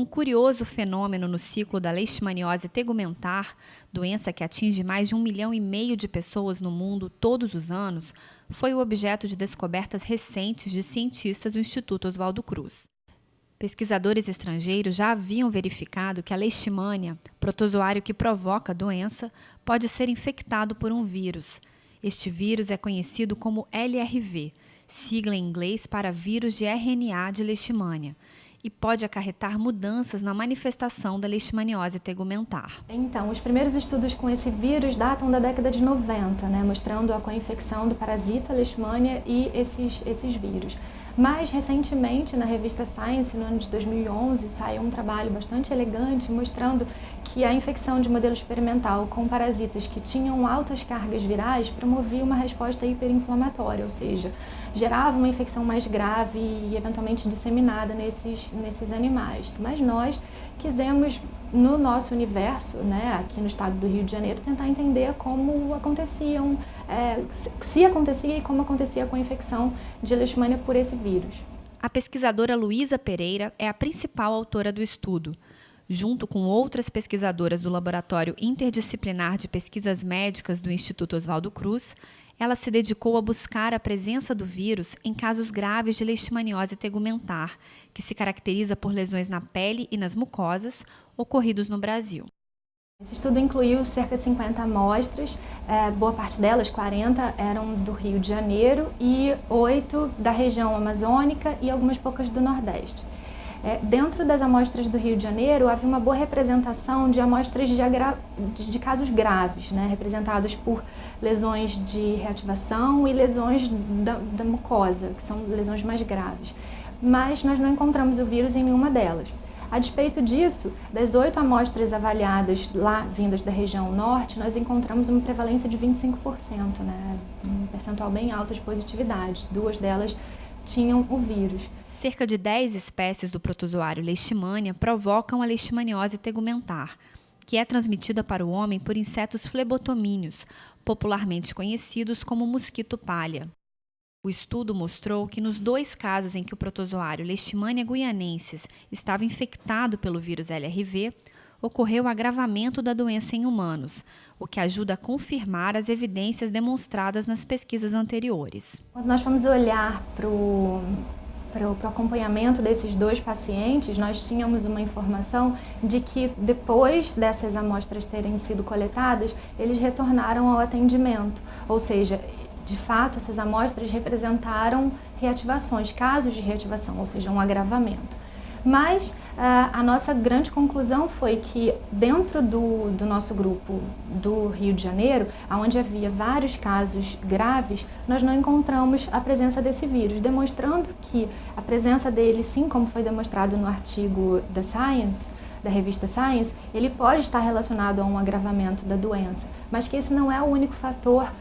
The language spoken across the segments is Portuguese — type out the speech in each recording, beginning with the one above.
Um curioso fenômeno no ciclo da leishmaniose tegumentar, doença que atinge mais de 1,5 milhão de pessoas no mundo todos os anos, foi o objeto de descobertas recentes de cientistas do Instituto Oswaldo Cruz. Pesquisadores estrangeiros já haviam verificado que a leishmania, protozoário que provoca a doença, pode ser infectado por um vírus. Este vírus é conhecido como LRV, sigla em inglês para vírus de RNA de leishmania, e pode acarretar mudanças na manifestação da leishmaniose tegumentar. Então, os primeiros estudos com esse vírus datam da década de 90, mostrando a coinfecção do parasita leishmania e esses vírus. Mais recentemente, na revista Science, no ano de 2011, saiu um trabalho bastante elegante mostrando que a infecção de modelo experimental com parasitas que tinham altas cargas virais promovia uma resposta hiperinflamatória, ou seja, gerava uma infecção mais grave e eventualmente disseminada nesses animais. Mas nós quisemos, no nosso universo, aqui no estado do Rio de Janeiro, tentar entender como aconteciam, se acontecia e como acontecia com a infecção de leishmania por esse vírus. A pesquisadora Luísa Pereira é a principal autora do estudo. Junto com outras pesquisadoras do Laboratório Interdisciplinar de Pesquisas Médicas do Instituto Oswaldo Cruz, ela se dedicou a buscar a presença do vírus em casos graves de leishmaniose tegumentar, que se caracteriza por lesões na pele e nas mucosas, ocorridos no Brasil. Esse estudo incluiu cerca de 50 amostras, boa parte delas, 40, eram do Rio de Janeiro e 8 da região amazônica e algumas poucas do Nordeste. Dentro das amostras do Rio de Janeiro, havia uma boa representação de amostras de casos graves, representados por lesões de reativação e lesões da mucosa, que são lesões mais graves. Mas nós não encontramos o vírus em nenhuma delas. A despeito disso, das 8 amostras avaliadas lá, vindas da região norte, nós encontramos uma prevalência de 25%, um percentual bem alto de positividade. 2 delas tinham o vírus. Cerca de 10 espécies do protozoário leishmania provocam a leishmaniose tegumentar, que é transmitida para o homem por insetos flebotomíneos, popularmente conhecidos como mosquito palha. O estudo mostrou que nos 2 casos em que o protozoário Leishmania guianensis estava infectado pelo vírus LRV, ocorreu agravamento da doença em humanos, o que ajuda a confirmar as evidências demonstradas nas pesquisas anteriores. Quando nós fomos olhar para o acompanhamento desses 2 pacientes, nós tínhamos uma informação de que depois dessas amostras terem sido coletadas, eles retornaram ao atendimento, ou seja, de fato, essas amostras representaram reativações, casos de reativação, ou seja, um agravamento. Mas a nossa grande conclusão foi que dentro do nosso grupo do Rio de Janeiro, onde havia vários casos graves, nós não encontramos a presença desse vírus, demonstrando que a presença dele, sim, como foi demonstrado no artigo da Science, da revista Science, ele pode estar relacionado a um agravamento da doença, mas que esse não é o único fator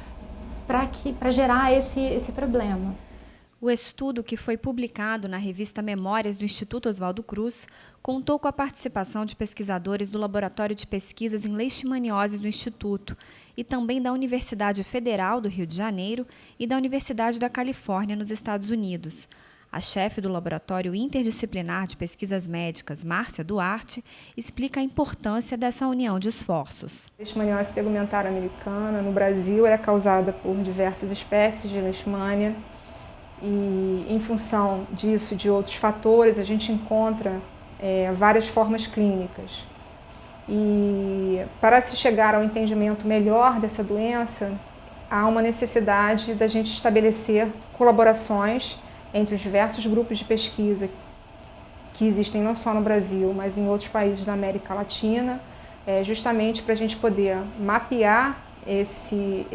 para gerar esse problema. O estudo, que foi publicado na revista Memórias do Instituto Oswaldo Cruz, contou com a participação de pesquisadores do Laboratório de Pesquisas em Leishmaniose do Instituto e também da Universidade Federal do Rio de Janeiro e da Universidade da Califórnia, nos Estados Unidos. A chefe do Laboratório Interdisciplinar de Pesquisas Médicas, Márcia Duarte, explica a importância dessa união de esforços. A leishmaniose tegumentar americana, no Brasil, é causada por diversas espécies de leishmania e, em função disso e de outros fatores, a gente encontra várias formas clínicas. E, para se chegar ao entendimento melhor dessa doença, há uma necessidade da gente estabelecer colaborações entre os diversos grupos de pesquisa que existem não só no Brasil, mas em outros países da América Latina, justamente para a gente poder mapear esse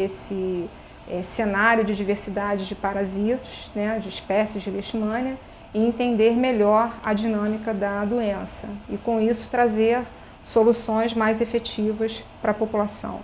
cenário de diversidade de parasitos, de espécies de leishmania, e entender melhor a dinâmica da doença, e com isso trazer soluções mais efetivas para a população.